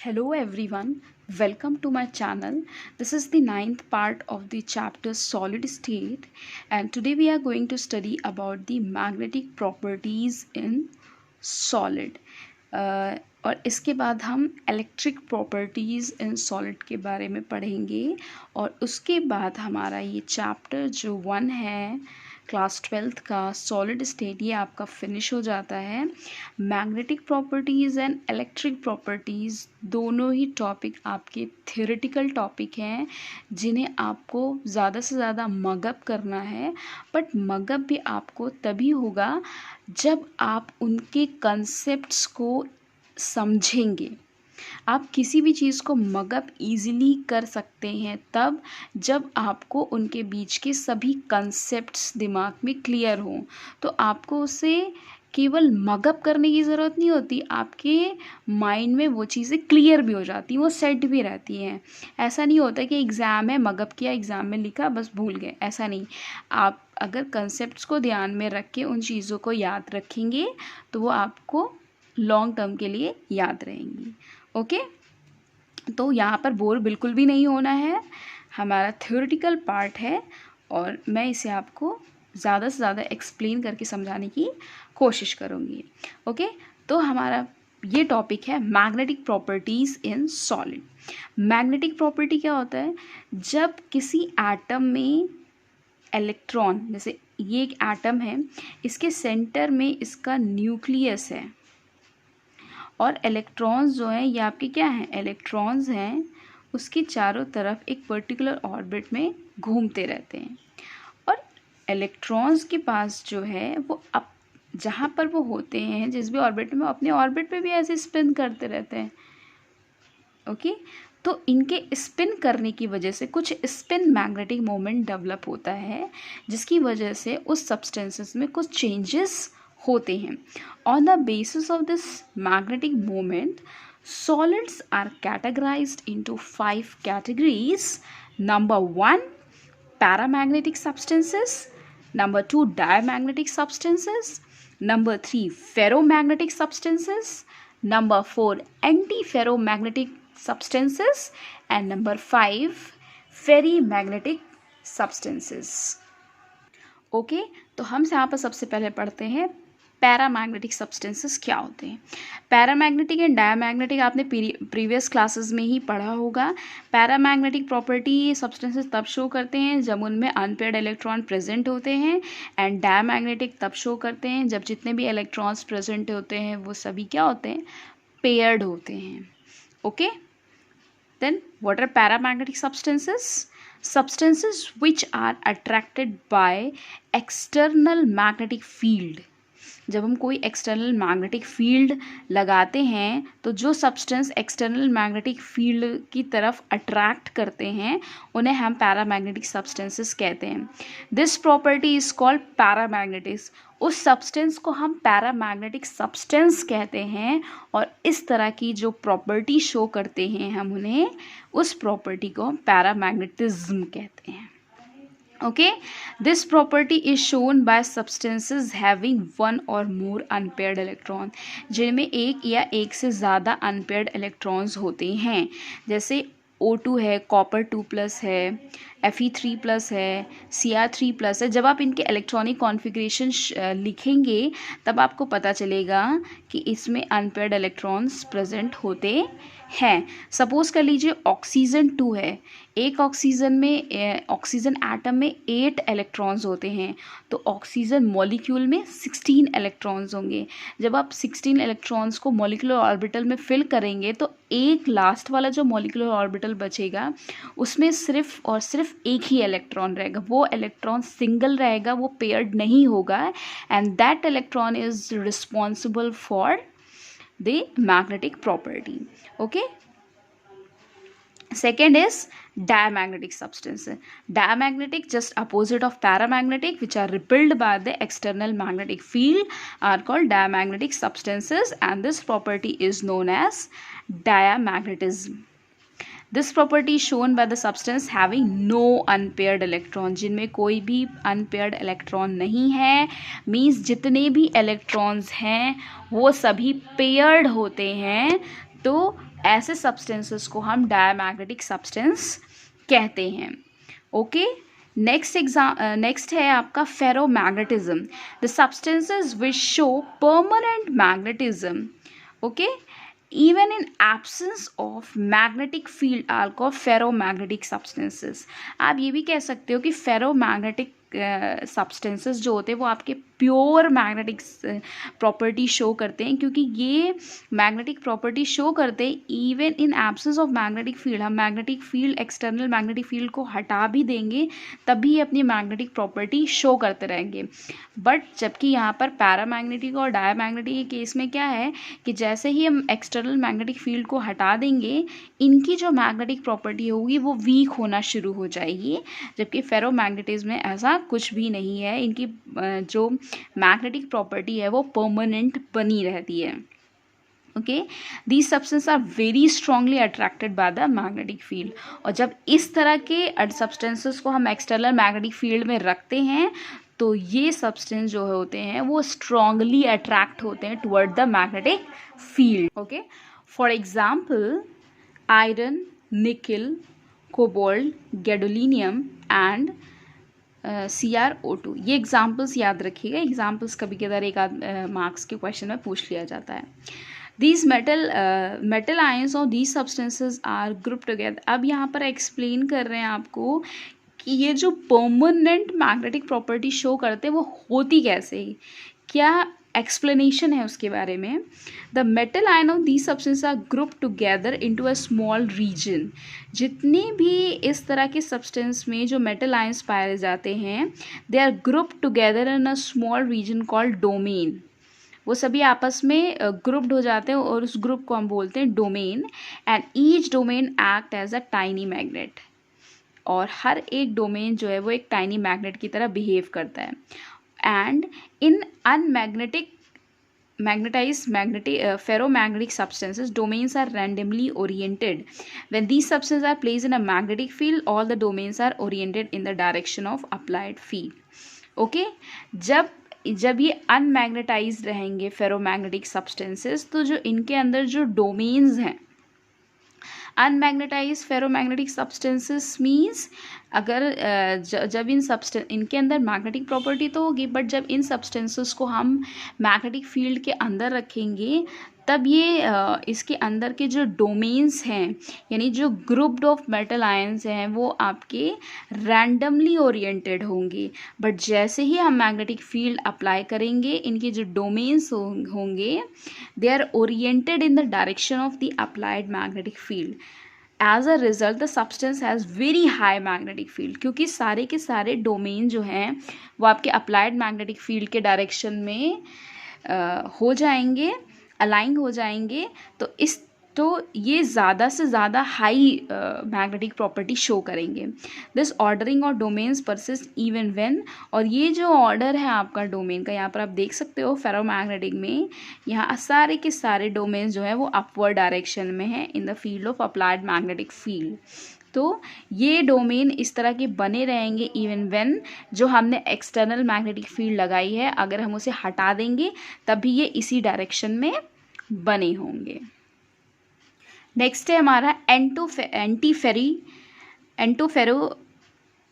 Hello everyone, welcome to my channel. This is the ninth part of the chapter solid state, and today we are going to study about the magnetic properties in solid. और इसके बाद हम electric properties in solid के बारे में पढ़ेंगे और उसके बाद हमारा ये चैप्टर जो 1 है क्लास 12th का सॉलिड स्टेट ये आपका फिनिश हो जाता है। Magnetic properties and electric properties दोनों ही टॉपिक आपके थ्योरेटिकल टॉपिक हैं जिन्हें आपको ज़्यादा से ज़्यादा मगअप करना है, बट मगअप भी आपको तभी होगा जब आप उनके कंसेप्ट्स को समझेंगे। आप किसी भी चीज़ को मगअप ईज़िली कर सकते हैं तब जब आपको उनके बीच के सभी कंसेप्ट्स दिमाग में क्लियर हों। तो आपको उसे केवल मगअप करने की ज़रूरत नहीं होती, आपके माइंड में वो चीज़ें क्लियर भी हो जाती हैं, वो सेट भी रहती हैं। ऐसा नहीं होता कि एग्ज़ाम है, मगअप किया, एग्ज़ाम में लिखा, बस भूल गए, ऐसा नहीं। आप अगर कंसेप्ट्स को ध्यान में रख के उन चीज़ों को याद रखेंगे तो वो आपको लॉन्ग टर्म के लिए याद रहेंगी। ओके, तो यहाँ पर बोर बिल्कुल भी नहीं होना है। हमारा थ्योरेटिकल पार्ट है और मैं इसे आपको ज़्यादा से ज़्यादा एक्सप्लेन करके समझाने की कोशिश करूँगी। ओके, तो हमारा ये टॉपिक है magnetic properties in solid. Magnetic property क्या होता है? जब किसी एटम में इलेक्ट्रॉन, जैसे ये एक एटम है, इसके सेंटर में इसका न्यूक्लियस है और इलेक्ट्रॉन्स जो हैं ये आपके क्या हैं? इलेक्ट्रॉन्स हैं, उसके चारों तरफ एक पर्टिकुलर ऑर्बिट में घूमते रहते हैं और इलेक्ट्रॉन्स के पास जो है वो अब जहाँ पर वो होते हैं, जिस भी ऑर्बिट में, अपने ऑर्बिट पे भी ऐसे स्पिन करते रहते हैं। ओके, तो इनके स्पिन करने की वजह से कुछ स्पिन मैग्नेटिक मोमेंट डेवलप होता है जिसकी वजह से उस सब्सटेंसेस में कुछ चेंजेस होते हैं। On the basis of this magnetic moment solids are categorized into 5 categories. Number 1, paramagnetic substances. Number 2, diamagnetic substances. Number 3, ferromagnetic substances. Number 4, antiferromagnetic substances. And number 5, ferrimagnetic substances. Okay, तो हम यहाँ पर सबसे पहले पढ़ते हैं पैरामैग्नेटिक सब्सटेंसेस क्या होते हैं। पैरामैग्नेटिक एंड डायमैग्नेटिक आपने प्रीवियस क्लासेस में ही पढ़ा होगा। पैरामैग्नेटिक प्रॉपर्टी सब्सटेंसेस तब शो करते हैं जब उनमें अनपेयर्ड इलेक्ट्रॉन प्रेजेंट होते हैं, एंड डायमैग्नेटिक तब शो करते हैं जब जितने भी इलेक्ट्रॉन्स प्रेजेंट होते हैं वो सभी क्या होते हैं? पेयर्ड होते हैं। Okay, then what are paramagnetic substances? Substances which are attracted by external magnetic field. जब हम कोई एक्सटर्नल मैग्नेटिक फील्ड लगाते हैं तो जो सब्सटेंस एक्सटर्नल मैग्नेटिक फील्ड की तरफ अट्रैक्ट करते हैं उन्हें हम पैरामैग्नेटिक सब्सटेंसेस कहते हैं। This property is called paramagnetics. उस सब्सटेंस को हम पैरामैग्नेटिक सब्सटेंस कहते हैं और इस तरह की जो प्रॉपर्टी शो करते हैं हम उन्हें, उस प्रॉपर्टी को हम पैरामैग्नेटिज्म कहते हैं। Okay, this property is shown by substances having one or more unpaired electron, जिनमें एक या एक से ज़्यादा unpaired electrons होते हैं। जैसे O2 है, कॉपर 2+ है, Fe3+ है, Cr3+ है। जब आप इनके इलेक्ट्रॉनिक कॉन्फ़िगरेशन लिखेंगे तब आपको पता चलेगा कि इसमें अनपेयर्ड इलेक्ट्रॉन्स प्रेजेंट होते हैं। सपोज कर लीजिए ऑक्सीजन 2 है, एक ऑक्सीजन में ऑक्सीजन एटम में 8 इलेक्ट्रॉन्स होते हैं, तो ऑक्सीजन मॉलिक्यूल में 16 इलेक्ट्रॉन्स होंगे। जब आप 16 इलेक्ट्रॉन्स को मॉलिक्यूलर ऑर्बिटल में फिल करेंगे तो एक लास्ट वाला जो मॉलिक्यूलर ऑर्बिटल बचेगा उसमें सिर्फ और सिर्फ एक ही इलेक्ट्रॉन रहेगा, वो इलेक्ट्रॉन सिंगल रहेगा, वो पेयर्ड नहीं होगा, and that electron is responsible for the magnetic property. Okay, second is diamagnetic substance. Diamagnetic, just opposite of paramagnetic, which are repelled by the external magnetic field, are called diamagnetic substances, and this property is known as diamagnetism. This property is shown by the substance having no unpaired electron, जिनमें कोई भी unpaired electron नहीं है, means जितने भी electrons हैं वो सभी paired होते हैं। तो ऐसे सब्सटेंसेस को हम डायमैग्नेटिक सब्सटेंस कहते हैं। ओके, नेक्स्ट है आपका ferromagnetism, the substances which show permanent magnetism. Okay, even in absence of magnetic field are called ferromagnetic substances। आप ये भी कह सकते हो कि फेरोमैग्नेटिक सब्सटेंसेस जो होते हैं वो आपके प्योर मैग्नेटिक प्रॉपर्टी शो करते हैं, क्योंकि ये मैग्नेटिक प्रॉपर्टी शो करते हैं even in absence of magnetic field. हम magnetic field, external magnetic field को हटा भी देंगे तभी ये अपनी मैग्नेटिक प्रॉपर्टी शो करते रहेंगे। बट जबकि यहाँ पर पैरामैग्नेटिक और डायमैग्नेटिक के केस में क्या है कि जैसे ही हम एक्सटर्नल मैग्नेटिक फील्ड को हटा देंगे, इनकी जो मैग्नेटिक प्रॉपर्टी होगी वो वीक होना शुरू हो जाएगी, जबकि फेरोमैग्नेटिज्म में ऐसा कुछ भी नहीं है। इनकी जो मैग्नेटिक प्रॉपर्टी है वो परमानेंट बनी रहती है। Okay, these substance are very strongly attracted by the magnetic field. और जब इस तरह के सब्सटेंसेस को हम एक्सटर्नल मैग्नेटिक फील्ड में रखते हैं तो ये सब्सटेंस जो होते हैं वो स्ट्रांगली अट्रैक्ट होते हैं toward the magnetic field. Okay, for example iron, निकल, कोबाल्ट, गैडोलिनियम एंड CrO2, ये एग्जाम्पल्स याद रखिएगा। एग्जाम्पल्स कभी कभार एक आध मार्क्स के क्वेश्चन में पूछ लिया जाता है। These metal ions of these substances are grouped together। अब यहाँ पर एक्सप्लेन कर रहे हैं आपको कि ये जो परमानेंट मैग्नेटिक प्रॉपर्टी शो करते हैं वो होती कैसे, क्या एक्सप्लेनेशन है उसके बारे में। The metal ion of these substance are group together into a small region. जितने भी इस तरह के सब्सटेंस में जो मेटल आयंस पाए जाते हैं, they are group together in a small region called domain. वो सभी आपस में ग्रुप्ड हो जाते हैं और उस ग्रुप को हम बोलते हैं domain. And each domain act as a tiny magnet. और हर एक डोमेन जो है वो एक टाइनी मैग्नेट की तरह बिहेव करता है। And in unmagnetic ferromagnetic substances, domains are randomly oriented. When these substances are placed in a magnetic field, all the domains are oriented in the direction of applied field. Okay, जब ये अनमैग्नेटाइज्ड रहेंगे ferromagnetic substances, तो जो इनके अंदर जो domains हैं, unmagnetised ferromagnetic substances means अगर जब इनके अंदर मैग्नेटिक प्रॉपर्टी तो होगी, बट जब इन सब्सटेंसेस को हम मैग्नेटिक फील्ड के अंदर रखेंगे तब ये इसके अंदर के जो डोमेन्स हैं, यानी जो ग्रुप्ड ऑफ मेटल आयंस हैं, वो आपके रैंडमली ओरिएंटेड होंगे। बट जैसे ही हम मैग्नेटिक फील्ड अप्लाई करेंगे, इनके जो डोमेन्स होंगे they are oriented in the direction of the applied magnetic field. As a result the substance has very high magnetic field, क्योंकि सारे के सारे डोमेन जो हैं वो आपके अप्लाइड मैग्नेटिक फील्ड के डायरेक्शन में हो जाएंगे, अलाइन हो जाएंगे। तो ये ज़्यादा से ज़्यादा हाई मैग्नेटिक प्रॉपर्टी शो करेंगे। This ordering of domains persist even when, और ये जो ऑर्डर है आपका डोमेन का, यहाँ पर आप देख सकते हो फेरोमैग्नेटिक में यहाँ सारे के सारे डोमेन्स जो है वो अपवर्ड डायरेक्शन में है in the field of applied magnetic field. तो ये डोमेन इस तरह के बने रहेंगे इवन व्हेन जो हमने एक्सटर्नल मैग्नेटिक फील्ड लगाई है, अगर हम उसे हटा देंगे तभी ये इसी डायरेक्शन में बने होंगे। नेक्स्ट है हमारा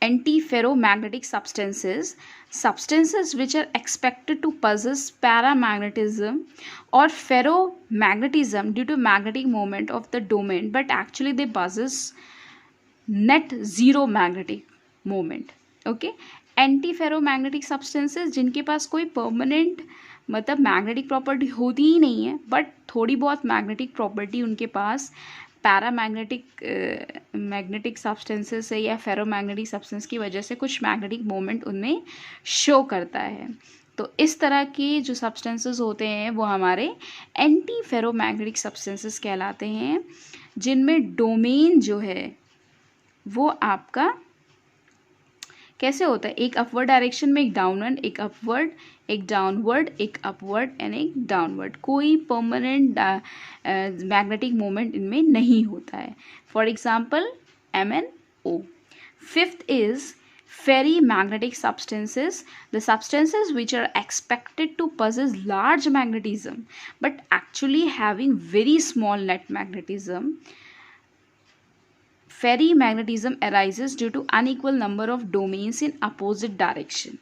antiferromagnetic substances which are expected to possess paramagnetism or ferromagnetism due to magnetic moment of the domain, but actually they possess net zero magnetic moment. Okay, antiferromagnetic substances जिनके पास कोई परमानेंट मतलब magnetic property होती ही नहीं है, but थोड़ी बहुत magnetic property उनके पास magnetic substances है या फेरोमैग्नेटिक सब्सटेंस की वजह से कुछ मैग्नेटिक मोमेंट उनमें शो करता है। तो इस तरह के जो सब्सटेंसेस होते हैं वो हमारे एंटी फेरोमैग्नेटिक सब्सटेंसेस कहलाते हैं, जिनमें डोमेन जो है वो आपका कैसे होता है, एक अपवर्ड डायरेक्शन में, एक डाउनवर्ड, एक अपवर्ड, एक डाउनवर्ड, एक अपवर्ड एंड एक डाउनवर्ड। कोई परमानेंट मैग्नेटिक मोमेंट इनमें नहीं होता है। For example MnO। Fifth is Ferrimagnetic substances, the substances which are expected to possess large magnetism but actually having very small net magnetism. Ferrimagnetism arises due to unequal number of domains in opposite direction.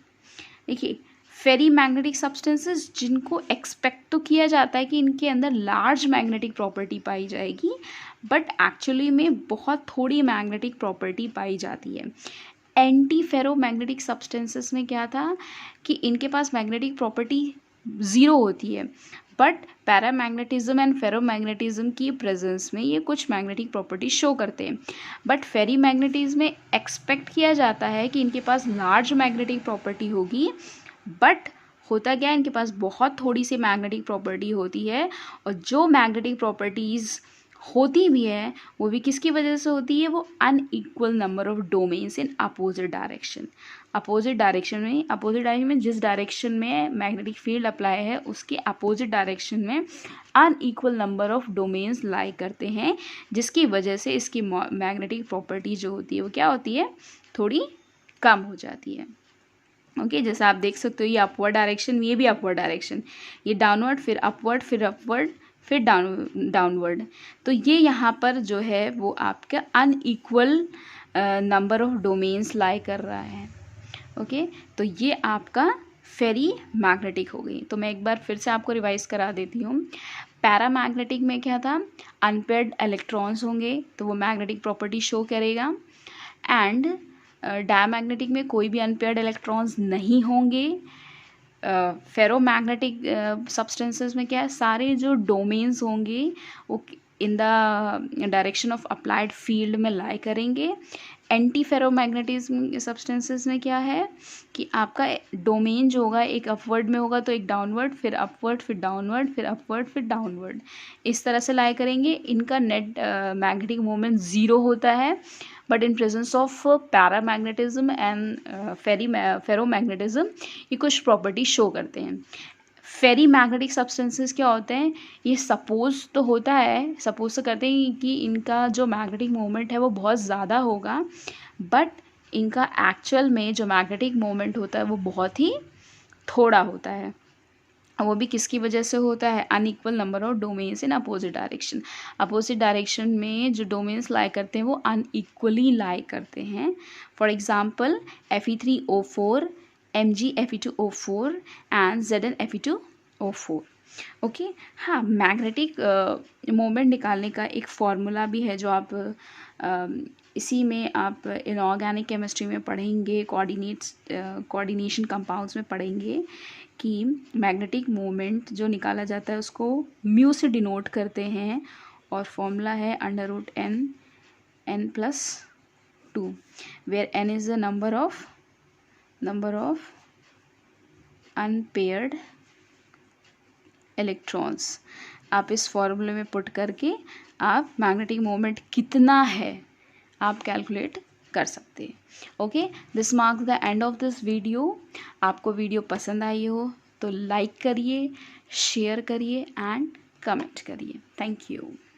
देखिए, फेरीमैग्नेटिक substances जिनको expect तो किया जाता है कि इनके अंदर large magnetic property पाई जाएगी, बट एक्चुअली में बहुत थोड़ी मैग्नेटिक प्रॉपर्टी पाई जाती है. एंटी फेरोमैग्नेटिक सब्सटेंसेस में क्या था कि इनके पास मैग्नेटिक प्रॉपर्टी ज़ीरो होती है, बट पैरामैग्नेटिज्म एंड फेरोमैग्नेटिज्म की प्रेजेंस में ये कुछ मैग्नेटिक प्रॉपर्टी शो करते हैं. बट फेरीमैग्नेटिज्म में एक्सपेक्ट किया जाता है कि इनके पास लार्ज मैग्नेटिक प्रॉपर्टी होगी, बट होता क्या है, इनके पास बहुत थोड़ी सी मैग्नेटिक प्रॉपर्टी होती है. और जो मैग्नेटिक प्रॉपर्टीज़ होती भी है वो भी किसकी वजह से होती है, वो unequal number of domains in opposite direction. Opposite direction में जिस डायरेक्शन में मैग्नेटिक फील्ड अप्लाई है उसके अपोजिट डायरेक्शन में अनइक्वल नंबर ऑफ डोमेन्स लाई करते हैं, जिसकी वजह से इसकी मैग्नेटिक प्रॉपर्टी जो होती है वो क्या होती है, थोड़ी कम हो जाती है. ओके, जैसे आप देख सकते हो ये अपवर्ड डायरेक्शन, ये भी अपवर्ड डायरेक्शन, ये डाउनवर्ड फिर अपवर्ड फिर अपवर्ड फिर डाउनवर्ड. तो ये यहाँ पर जो है वो आपका अनइक्वल नंबर ऑफ डोमेन्स लाई कर रहा है. ओके, तो ये आपका फेरी मैग्नेटिक हो गई. तो मैं एक बार फिर से आपको रिवाइज करा देती हूँ. पैरामैग्नेटिक में क्या था, अनपेयर्ड इलेक्ट्रॉन्स होंगे तो वो मैग्नेटिक प्रॉपर्टी शो करेगा. एंड डायमैग्नेटिक में कोई भी अनपेयर्ड इलेक्ट्रॉन्स नहीं होंगे. फेरोमैग्नेटिक सब्सटेंसेस में क्या है, सारे जो डोमेन्स होंगे वो इन the direction of applied field में लाई करेंगे. एंटी फेरोमैग्नेटिज्म सब्सटेंसेस में क्या है कि आपका डोमेन जो होगा एक अपवर्ड में होगा तो एक डाउनवर्ड फिर अपवर्ड फिर डाउनवर्ड फिर अपवर्ड फिर डाउनवर्ड, इस तरह से लाई करेंगे. इनका नेट मैग्नेटिक मोमेंट ज़ीरो होता है, but in presence of paramagnetism and ferromagnetism ये कुछ प्रॉपर्टी शो करते हैं. फेरी मैग्नेटिक सब्सटेंसेस क्या होते हैं, ये सपोज तो होता है, सपोज तो करते हैं कि इनका जो मैग्नेटिक मोमेंट है वो बहुत ज़्यादा होगा, बट इनका एक्चुअल में जो मैग्नेटिक मोमेंट होता है वो बहुत ही थोड़ा होता है. वो भी किसकी वजह से होता है, unequal number of domains in opposite direction. Opposite direction में जो डोमेन्स लाई करते हैं वो अनइक्वली लाई करते हैं. For example Fe3O4, MgFe2O4 and ZnFe2O4. Okay, हाँ, मैग्नेटिक मोमेंट निकालने का एक फॉर्मूला भी है जो आप इसी में आप इनऑर्गेनिक केमिस्ट्री में पढ़ेंगे, कोऑर्डिनेशन कंपाउंड्स में पढ़ेंगे कि मैग्नेटिक मोमेंट जो निकाला जाता है उसको म्यू से डिनोट करते हैं और फॉर्मूला है √n+2 where n is the number of unpaired electrons. आप इस फॉर्मूले में पुट करके आप मैग्नेटिक मोमेंट कितना है आप कैलकुलेट कर सकते हैं. Okay, this marks the end of this video. आपको वीडियो पसंद आई हो तो लाइक करिए, शेयर करिए एंड कमेंट करिए. Thank you.